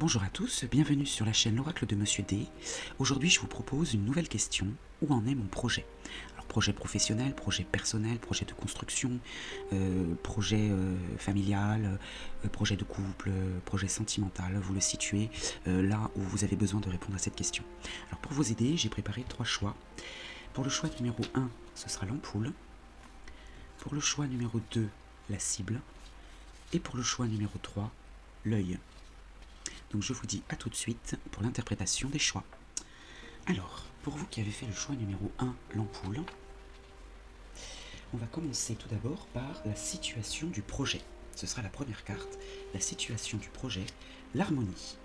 Bonjour à tous, bienvenue sur la chaîne L'Oracle de Monsieur D. Aujourd'hui, je vous propose une nouvelle question. Où en est mon projet? Alors, projet professionnel, projet personnel, projet de construction, projet familial, projet de couple, projet sentimental. Vous le situez là où vous avez besoin de répondre à cette question. Alors, pour vous aider, j'ai préparé 3 choix. Pour le choix numéro 1, ce sera l'ampoule. Pour le choix numéro 2, la cible. Et pour le choix numéro 3, l'œil. Donc je vous dis à tout de suite pour l'interprétation des choix. Alors, pour vous qui avez fait le choix numéro 1, l'ampoule, on va commencer tout d'abord par la situation du projet. Ce sera la première carte, la situation du projet, l'harmonie.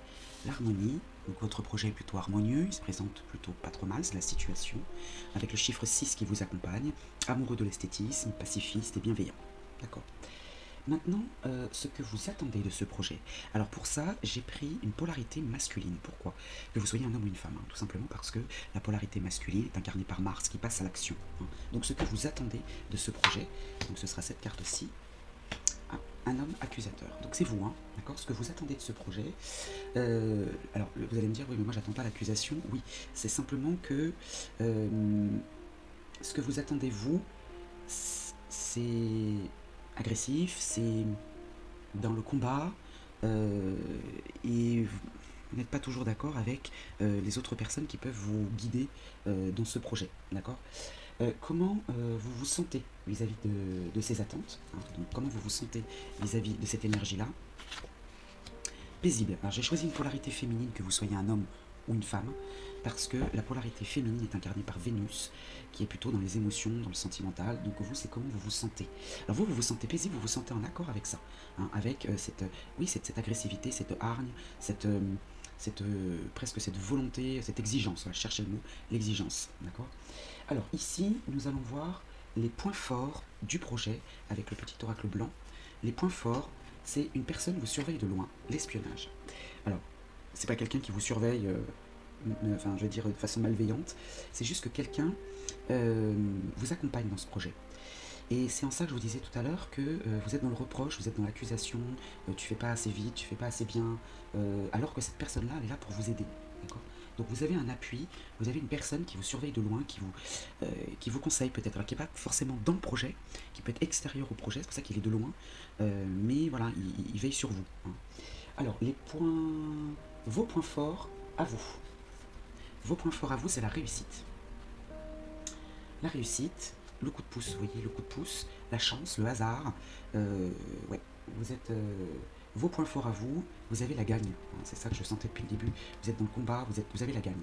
L'harmonie, donc votre projet est plutôt harmonieux, il se présente plutôt pas trop mal, c'est la situation, avec le chiffre 6 qui vous accompagne, amoureux de l'esthétisme, pacifiste et bienveillant. D'accord. Maintenant, ce que vous attendez de ce projet. Alors pour ça, j'ai pris une polarité masculine. Pourquoi? Que vous soyez un homme ou une femme, hein, tout simplement parce que la polarité masculine est incarnée par Mars qui passe à l'action. Hein. Donc ce que vous attendez de ce projet, donc ce sera cette carte-ci, un homme accusateur. Donc c'est vous, hein, d'accord? Ce que vous attendez de ce projet. Alors vous allez me dire, oui mais moi j'attends pas l'accusation. Oui, c'est simplement que ce que vous attendez vous, c'est agressif, c'est dans le combat, et vous n'êtes pas toujours d'accord avec les autres personnes qui peuvent vous guider dans ce projet, d'accord? Comment vous vous sentez vis-à-vis de ces attentes, hein, donc comment vous vous sentez vis-à-vis de cette énergie-là? Paisible. Alors j'ai choisi une polarité féminine, que vous soyez un homme ou une femme, parce que la polarité féminine est incarnée par Vénus, qui est plutôt dans les émotions, dans le sentimental. Donc vous, c'est comment vous vous sentez. Alors vous vous sentez paisible, vous vous sentez en accord avec ça, hein, avec cette agressivité, cette hargne, presque cette volonté, cette exigence. Voilà, cherchez le mot, l'exigence, d'accord. Alors ici, nous allons voir les points forts du projet avec le petit oracle blanc. Les points forts, c'est une personne vous surveille de loin, l'espionnage. Alors, c'est pas quelqu'un qui vous surveille, enfin, je veux dire, de façon malveillante, c'est juste que quelqu'un vous accompagne dans ce projet. Et c'est en ça que je vous disais tout à l'heure que vous êtes dans le reproche, vous êtes dans l'accusation, tu fais pas assez vite, tu fais pas assez bien, alors que cette personne-là, elle est là pour vous aider. D'accord. Donc vous avez un appui, vous avez une personne qui vous surveille de loin, qui vous conseille peut-être, alors qui n'est pas forcément dans le projet, qui peut être extérieur au projet, c'est pour ça qu'il est de loin, mais voilà, il veille sur vous. Hein. Alors, vos points forts à vous. Vos points forts à vous, c'est la réussite. La réussite, le coup de pouce, vous voyez, le coup de pouce, la chance, le hasard. Ouais, vous êtes. Vos points forts à vous, vous avez la gagne. Hein, c'est ça que je sentais depuis le début. Vous êtes dans le combat, vous avez la gagne.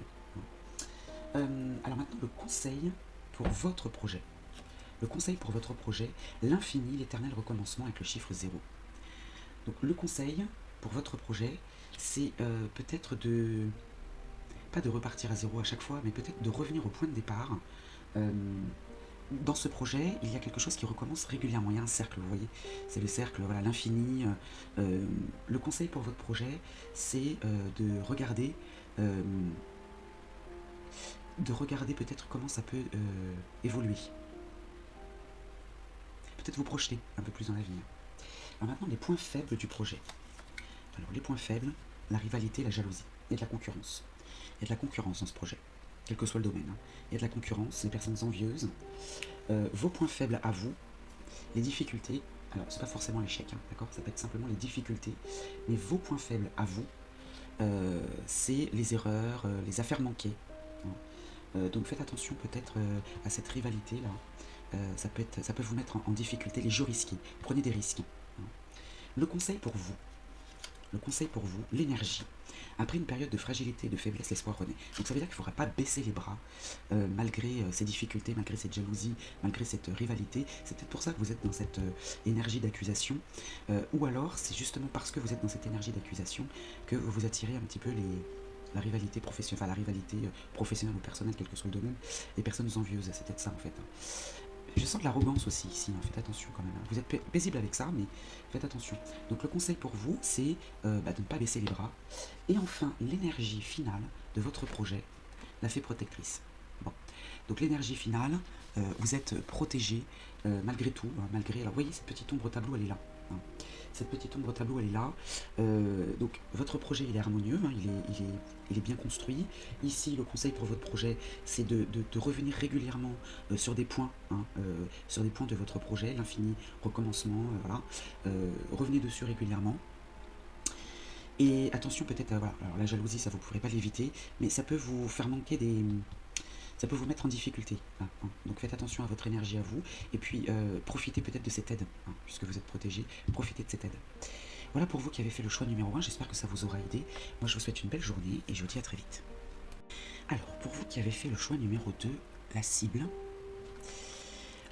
Alors maintenant, le conseil pour votre projet. Le conseil pour votre projet, l'infini, l'éternel recommencement avec le chiffre 0. Donc le conseil pour votre projet, c'est peut-être pas de repartir à zéro à chaque fois, mais peut-être de revenir au point de départ. Dans ce projet, il y a quelque chose qui recommence régulièrement. Il y a un cercle, vous voyez, c'est le cercle, voilà, l'infini. Le conseil pour votre projet, c'est de regarder peut-être comment ça peut évoluer. Peut-être vous projeter un peu plus dans l'avenir. Alors maintenant, les points faibles du projet. Alors les points faibles, la rivalité, la jalousie. Il y a de la concurrence. Il y a de la concurrence dans ce projet, quel que soit le domaine. Hein. Il y a de la concurrence, les personnes envieuses. Vos points faibles à vous, les difficultés. Alors c'est pas forcément l'échec, hein, d'accord. Ça peut être simplement les difficultés. Mais vos points faibles à vous, c'est les erreurs, les affaires manquées. Hein. Donc faites attention peut-être à cette rivalité là. Ça peut vous mettre en difficulté, les jeux risqués. Prenez des risques. Hein. Le conseil pour vous, l'énergie. Après une période de fragilité et de faiblesse, l'espoir renaît. Donc ça veut dire qu'il ne faudra pas baisser les bras malgré ces difficultés, malgré cette jalousie, malgré cette rivalité. C'est peut-être pour ça que vous êtes dans cette énergie d'accusation. Ou alors, c'est justement parce que vous êtes dans cette énergie d'accusation que vous attirez un petit peu la rivalité professionnelle, professionnelle ou personnelle, quel que soit le domaine, les personnes envieuses. C'est peut-être ça en fait. Hein. Je sens de l'arrogance aussi ici, hein. Faites attention quand même. Hein. Vous êtes paisible avec ça, mais faites attention. Donc le conseil pour vous, c'est de ne pas baisser les bras. Et enfin, l'énergie finale de votre projet, la fée protectrice. Bon. Donc l'énergie finale, vous êtes protégé malgré tout, malgré... Alors, vous voyez, cette petite ombre au tableau, elle est là. Hein. Cette petite ombre au tableau, elle est là. Donc, votre projet, il est harmonieux, hein, il est bien construit. Ici, le conseil pour votre projet, c'est de revenir régulièrement sur des points, hein, sur des points de votre projet, l'infini, recommencement, voilà. Revenez dessus régulièrement. Et attention peut-être, voilà, alors la jalousie, ça vous ne pourrez pas l'éviter, mais ça peut vous faire manquer des... Ça peut vous mettre en difficulté. Hein, hein. Donc faites attention à votre énergie à vous. Et puis profitez peut-être de cette aide, hein, puisque vous êtes protégé. Profitez de cette aide. Voilà pour vous qui avez fait le choix numéro 1. J'espère que ça vous aura aidé. Moi je vous souhaite une belle journée et je vous dis à très vite. Alors pour vous qui avez fait le choix numéro 2, la cible,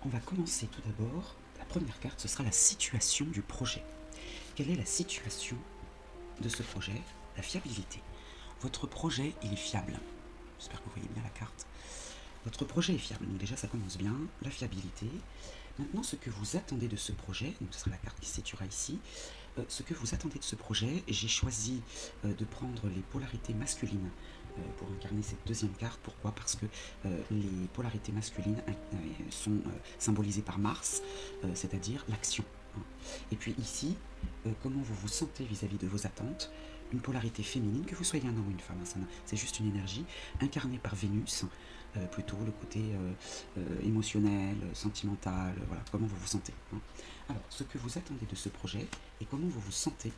on va commencer tout d'abord. La première carte, ce sera la situation du projet. Quelle est la situation de ce projet? La fiabilité. Votre projet, il est fiable. J'espère que vous voyez bien la carte. Votre projet est fiable, donc déjà ça commence bien, la fiabilité. Maintenant, ce que vous attendez de ce projet, donc ce sera la carte qui se situera ici, ce que vous attendez de ce projet, j'ai choisi de prendre les polarités masculines pour incarner cette deuxième carte. Pourquoi? Parce que les polarités masculines sont symbolisées par Mars, c'est-à-dire l'action. Hein. Et puis ici, comment vous vous sentez vis-à-vis de vos attentes? Une polarité féminine, que vous soyez un homme ou une femme, hein, c'est juste une énergie incarnée par Vénus, plutôt le côté émotionnel, sentimental, voilà, comment vous vous sentez. Hein. Alors, ce que vous attendez de ce projet et comment vous vous sentez.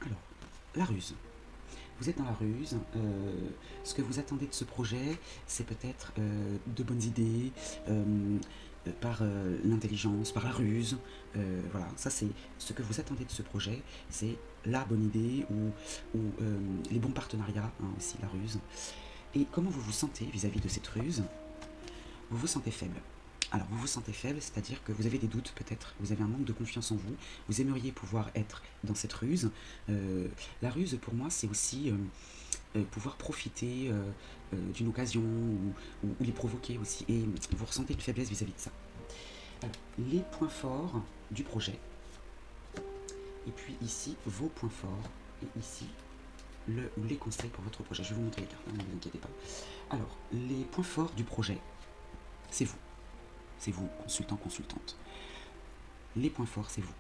Alors, la ruse. Vous êtes dans la ruse, ce que vous attendez de ce projet, c'est peut-être de bonnes idées, par l'intelligence, par la ruse, voilà, ça c'est ce que vous attendez de ce projet, c'est la bonne idée ou les bons partenariats, hein, aussi la ruse. Et comment vous vous sentez vis-à-vis de cette ruse? Vous vous sentez faible. Alors vous vous sentez faible, c'est-à-dire que vous avez des doutes peut-être, vous avez un manque de confiance en vous, vous aimeriez pouvoir être dans cette ruse. La ruse pour moi c'est aussi pouvoir profiter d'une occasion ou les provoquer aussi, et vous ressentez une faiblesse vis-à-vis de ça. Alors, les points forts du projet, et puis ici vos points forts, et ici les conseils pour votre projet. Je vais vous montrer les cartes, hein, ne vous inquiétez pas. Alors, les points forts du projet, c'est vous. C'est vous, consultant, consultante. Les points forts, c'est vous.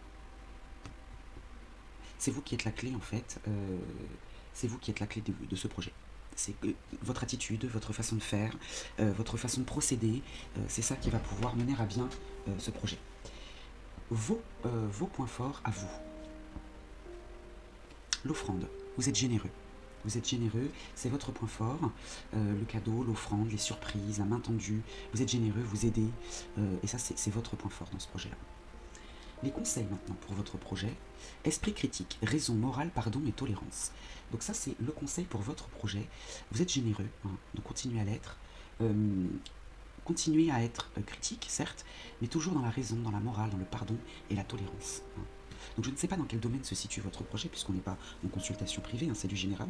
C'est vous qui êtes la clé, en fait. C'est vous qui êtes la clé de ce projet. C'est votre attitude, votre façon de faire, votre façon de procéder. C'est ça qui va pouvoir mener à bien ce projet. Vos points forts à vous. L'offrande. Vous êtes généreux. Vous êtes généreux, c'est votre point fort, le cadeau, l'offrande, les surprises, la main tendue, vous êtes généreux, vous aidez, et ça c'est votre point fort dans ce projet-là. Les conseils maintenant pour votre projet, esprit critique, raison, morale, pardon et tolérance. Donc ça c'est le conseil pour votre projet, vous êtes généreux, hein, donc continuez à l'être, continuez à être critique certes, mais toujours dans la raison, dans la morale, dans le pardon et la tolérance. Hein. Donc je ne sais pas dans quel domaine se situe votre projet, puisqu'on n'est pas en consultation privée, hein, c'est du général.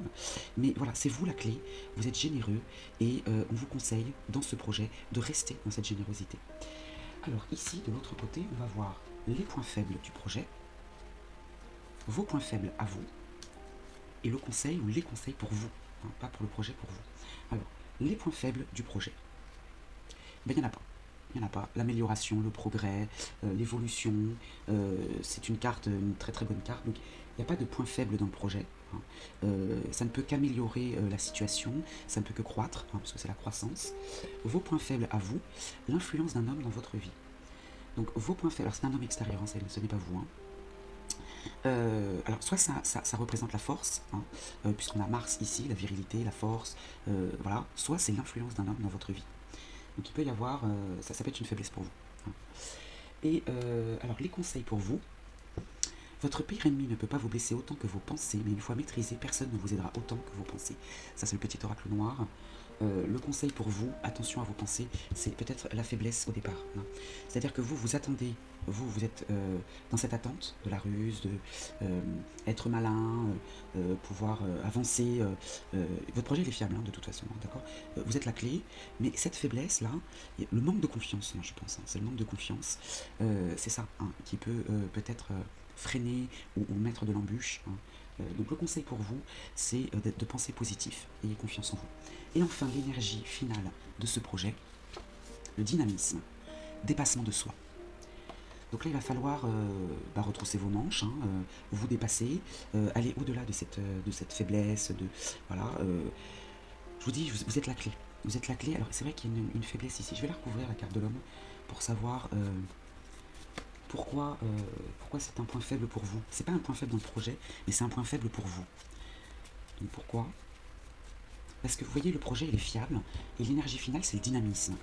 Mais voilà, c'est vous la clé, vous êtes généreux, et on vous conseille, dans ce projet, de rester dans cette générosité. Alors ici, de l'autre côté, on va voir les points faibles du projet, vos points faibles à vous, et le conseil ou les conseils pour vous, hein, pas pour le projet, pour vous. Alors, les points faibles du projet, ben il n'y en a pas. Il n'y en a pas. L'amélioration, le progrès, l'évolution, c'est une carte, une très très bonne carte. Donc il n'y a pas de point faible dans le projet. Hein. Ça ne peut qu'améliorer la situation, ça ne peut que croître, hein, parce que c'est la croissance. Vos points faibles à vous, l'influence d'un homme dans votre vie. Donc vos points faibles, alors c'est un homme extérieur, hein, ce n'est pas vous. Hein. Alors soit ça représente la force, hein, puisqu'on a Mars ici, la virilité, la force, voilà. Soit c'est l'influence d'un homme dans votre vie. Donc il peut y avoir, ça peut être une faiblesse pour vous. Hein. Et alors les conseils pour vous, votre pire ennemi ne peut pas vous blesser autant que vos pensées, mais une fois maîtrisé, personne ne vous aidera autant que vos pensées. Ça c'est le petit oracle noir. Le conseil pour vous, attention à vos pensées, c'est peut-être la faiblesse au départ. Hein. C'est-à-dire que vous attendez, vous êtes dans cette attente de la ruse, de être malin, pouvoir avancer. Votre projet il est fiable, hein, de toute façon, hein, d'accord. Vous êtes la clé, mais cette faiblesse-là, le manque de confiance, hein, je pense, hein, c'est le manque de confiance, c'est ça, hein, qui peut peut-être freiner ou mettre de l'embûche. Hein. Donc le conseil pour vous, c'est de penser positif, ayez confiance en vous. Et enfin, l'énergie finale de ce projet, le dynamisme, dépassement de soi. Donc là, il va falloir retrousser vos manches, hein, vous dépasser, aller au-delà de cette faiblesse. Voilà, je vous dis, vous êtes la clé. Vous êtes la clé. Alors, c'est vrai qu'il y a une faiblesse ici. Je vais la recouvrir, la carte de l'homme, pour savoir pourquoi c'est un point faible pour vous. C'est pas un point faible dans le projet, mais c'est un point faible pour vous. Donc, pourquoi ? Parce que vous voyez, le projet, il est fiable, et l'énergie finale, c'est le dynamisme.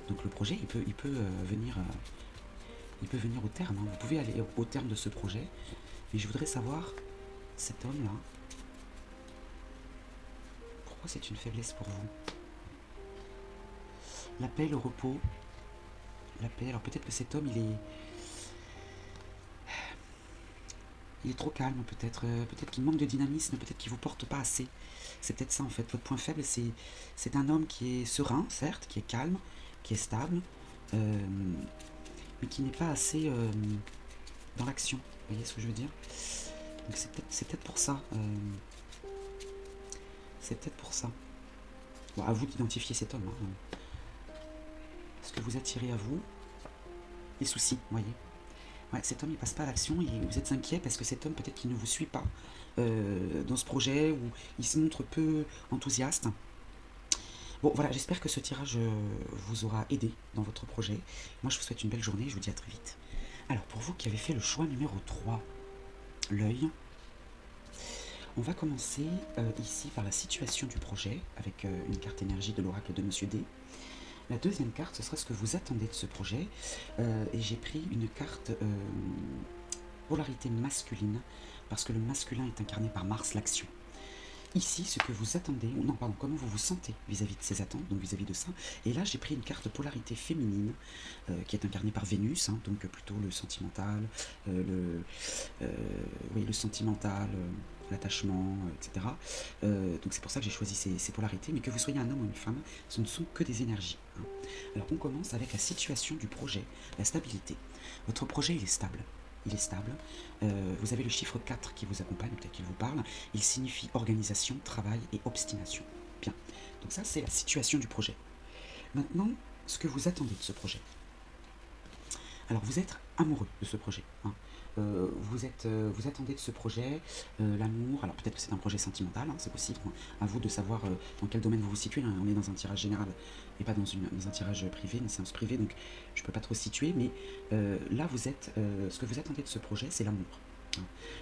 Donc, le projet, il peut venir... il peut venir au terme, hein. Vous pouvez aller au terme de ce projet, mais je voudrais savoir, cet homme-là, pourquoi c'est une faiblesse pour vous ? La paix, le repos, la paix, alors peut-être que cet homme, il est trop calme, peut-être qu'il manque de dynamisme, peut-être qu'il ne vous porte pas assez. C'est peut-être ça en fait, votre point faible, c'est un homme qui est serein, certes, qui est calme, qui est stable, mais qui n'est pas assez dans l'action. Vous voyez ce que je veux dire ? Donc c'est peut-être pour ça. C'est peut-être pour ça. Bon, à vous d'identifier cet homme. Hein. Parce que vous attirez à vous les soucis, vous voyez. Ouais, cet homme, il passe pas à l'action et vous êtes inquiet parce que cet homme, peut-être qu'il ne vous suit pas dans ce projet ou il se montre peu enthousiaste. Bon, voilà, j'espère que ce tirage vous aura aidé dans votre projet. Moi, je vous souhaite une belle journée et je vous dis à très vite. Alors, pour vous qui avez fait le choix numéro 3, l'œil, on va commencer ici par la situation du projet avec une carte énergie de l'oracle de Monsieur D. La deuxième carte, ce sera ce que vous attendez de ce projet. Et j'ai pris une carte polarité masculine, parce que le masculin est incarné par Mars, l'action. Ici, ce que vous attendez, ou non, pardon, comment vous vous sentez vis-à-vis de ces attentes, donc vis-à-vis de ça. Et là, j'ai pris une carte polarité féminine, qui est incarnée par Vénus, hein, donc plutôt le sentimental, le sentimental, l'attachement, etc. Donc c'est pour ça que j'ai choisi ces polarités, mais que vous soyez un homme ou une femme, ce ne sont que des énergies. Hein. Alors on commence avec la situation du projet, la stabilité. Votre projet, il est stable. Il est stable. Vous avez le chiffre 4 qui vous accompagne, peut-être qu'il vous parle. Il signifie organisation, travail et obstination. Bien. Donc ça, c'est la situation du projet. Maintenant, ce que vous attendez de ce projet. Alors, vous êtes amoureux de ce projet. Hein. Vous attendez de ce projet l'amour. Alors, peut-être que c'est un projet sentimental, hein, c'est possible. Hein. À vous de savoir dans quel domaine vous vous situez. Hein. On est dans un tirage général et pas dans un tirage privé, une séance privée, donc je ne peux pas trop situer. Mais là, ce que vous attendez de ce projet, c'est l'amour. Hein.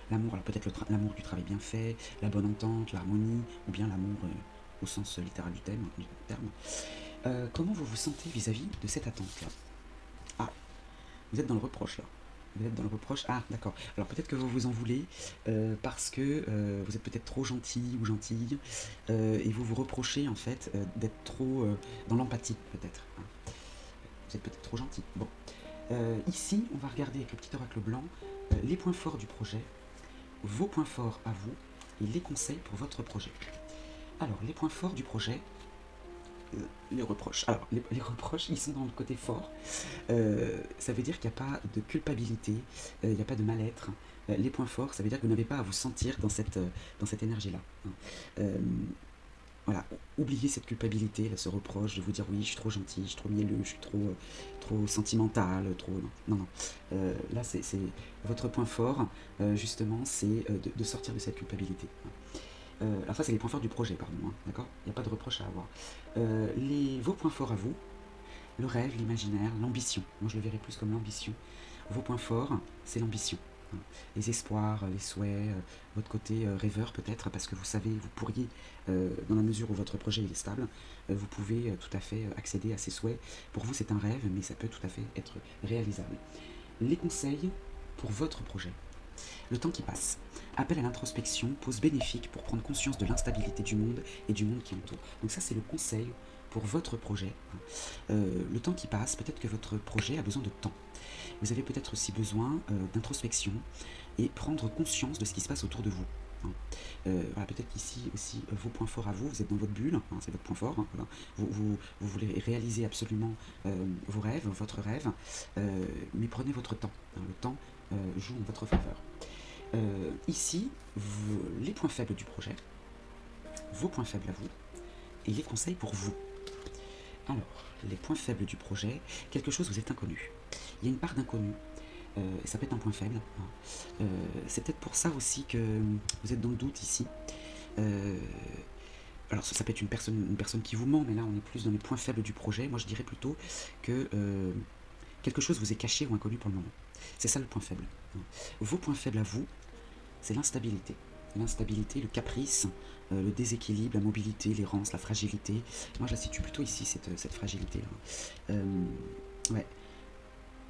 L'amour, alors peut-être l'amour du travail bien fait, la bonne entente, l'harmonie, ou bien l'amour au sens littéral du terme. Comment vous vous sentez vis-à-vis de cette attente-là ? Ah, vous êtes dans le reproche là. Vous êtes dans le reproche. Ah, d'accord. Alors peut-être que vous vous en voulez parce que vous êtes peut-être trop gentil ou gentille et vous vous reprochez en fait d'être trop dans l'empathie peut-être. Hein. Vous êtes peut-être trop gentil. Bon. Ici, on va regarder avec le petit oracle blanc les points forts du projet, vos points forts à vous et les conseils pour votre projet. Alors, les points forts du projet, les reproches. Alors, les reproches, ils sont dans le côté fort. Ça veut dire qu'il n'y a pas de culpabilité, il n'y a pas de mal-être. Les points forts, ça veut dire que vous n'avez pas à vous sentir dans cette énergie-là. Hein. Voilà, oubliez cette culpabilité, là, ce reproche de vous dire oui, je suis trop gentil, je suis trop mielleux, je suis trop sentimental, trop... Non. Là, c'est votre point fort, justement, c'est de sortir de cette culpabilité. Alors ça, c'est les points forts du projet, pardon, hein, d'accord ? Il n'y a pas de reproche à avoir. Vos points forts à vous, le rêve, l'imaginaire, l'ambition. Moi, je le verrais plus comme l'ambition. Vos points forts, c'est l'ambition. Hein. Les espoirs, les souhaits, votre côté rêveur peut-être, parce que vous savez, vous pourriez, dans la mesure où votre projet il est stable, vous pouvez tout à fait accéder à ces souhaits. Pour vous, c'est un rêve, mais ça peut tout à fait être réalisable. Les conseils pour votre projet. Le temps qui passe. Appel à l'introspection, pause bénéfique pour prendre conscience de l'instabilité du monde et du monde qui entoure. Donc ça, c'est le conseil pour votre projet. Le temps qui passe, peut-être que votre projet a besoin de temps. Vous avez peut-être aussi besoin d'introspection et prendre conscience de ce qui se passe autour de vous. Voilà, peut-être qu'ici aussi vos points forts à vous, vous êtes dans votre bulle, hein, c'est votre point fort, hein, voilà. Vous voulez réaliser absolument vos rêves, votre rêve, mais prenez votre temps. Hein, le temps joue en votre faveur. Ici, les points faibles du projet, vos points faibles à vous, et les conseils pour vous. Alors, les points faibles du projet, quelque chose vous est inconnu. Il y a une part d'inconnu. Ça peut être un point faible, hein. C'est peut-être pour ça aussi que vous êtes dans le doute ici. Euh, alors ça peut être une personne qui vous ment, mais là on est plus dans les points faibles du projet. Moi je dirais plutôt que quelque chose vous est caché ou inconnu pour le moment. C'est ça le point faible, hein. Vos points faibles à vous, c'est l'instabilité. L'instabilité, le caprice, le déséquilibre, la mobilité, l'errance, la fragilité. Moi je la situe plutôt ici, cette fragilité-là. Ouais.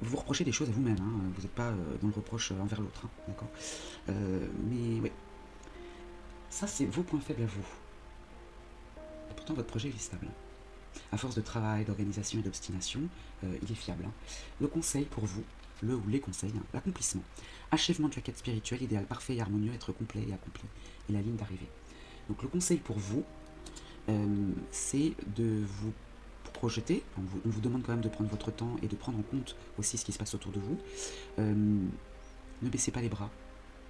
Vous vous reprochez des choses à vous-même, hein. Vous n'êtes pas dans le reproche envers l'autre, hein, d'accord. Mais ouais, ça c'est vos points faibles à vous. Et pourtant votre projet il est stable. À force de travail, d'organisation et d'obstination, il est fiable, hein. Le conseil pour vous, le ou les conseils, hein, l'accomplissement. Achèvement de la quête spirituelle, idéal parfait et harmonieux, être complet et accompli. Et la ligne d'arrivée. Donc le conseil pour vous, c'est de vous projeter. On vous demande quand même de prendre votre temps et de prendre en compte aussi ce qui se passe autour de vous. Ne baissez pas les bras.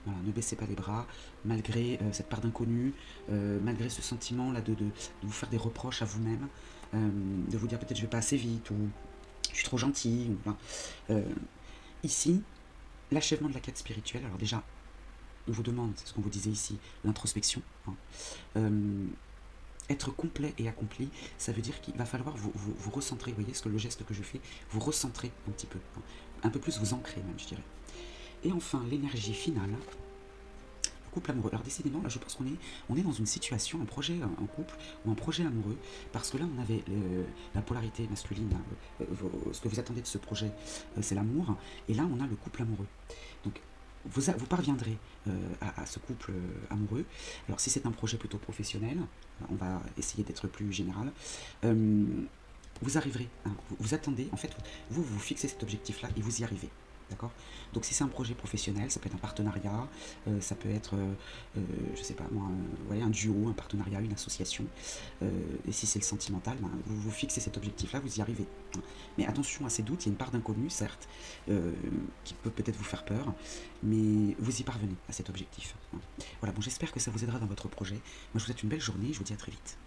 Voilà, ne baissez pas les bras, malgré cette part d'inconnu, malgré ce sentiment là de vous faire des reproches à vous-même, de vous dire peut-être je vais pas assez vite, ou je suis trop gentil. Ou, enfin, ici, l'achèvement de la quête spirituelle, alors déjà, on vous demande, c'est ce qu'on vous disait ici, l'introspection, hein. Être complet et accompli, ça veut dire qu'il va falloir vous recentrer. Vous voyez ce que le geste que je fais, vous recentrer un petit peu, hein. Un peu plus vous ancrer même, je dirais. Et enfin, l'énergie finale, le couple amoureux. Alors décidément, là je pense on est dans une situation, un projet en couple ou un projet amoureux, parce que là on avait la polarité masculine, hein, ce que vous attendez de ce projet, c'est l'amour, et là on a le couple amoureux. Donc vous parviendrez à ce couple amoureux. Alors si c'est un projet plutôt professionnel, on va essayer d'être plus général, vous arriverez, hein, vous attendez, en fait, vous fixez cet objectif-là et vous y arrivez. D'accord. Donc si c'est un projet professionnel, ça peut être un partenariat, ça peut être, je sais pas moi, un duo, un partenariat, une association. Et si c'est le sentimental, ben, vous fixez cet objectif-là, vous y arrivez, hein. Mais attention à ces doutes, il y a une part d'inconnu, certes, qui peut peut-être vous faire peur, mais vous y parvenez à cet objectif, hein. Voilà, bon, j'espère que ça vous aidera dans votre projet. Moi, je vous souhaite une belle journée et je vous dis à très vite.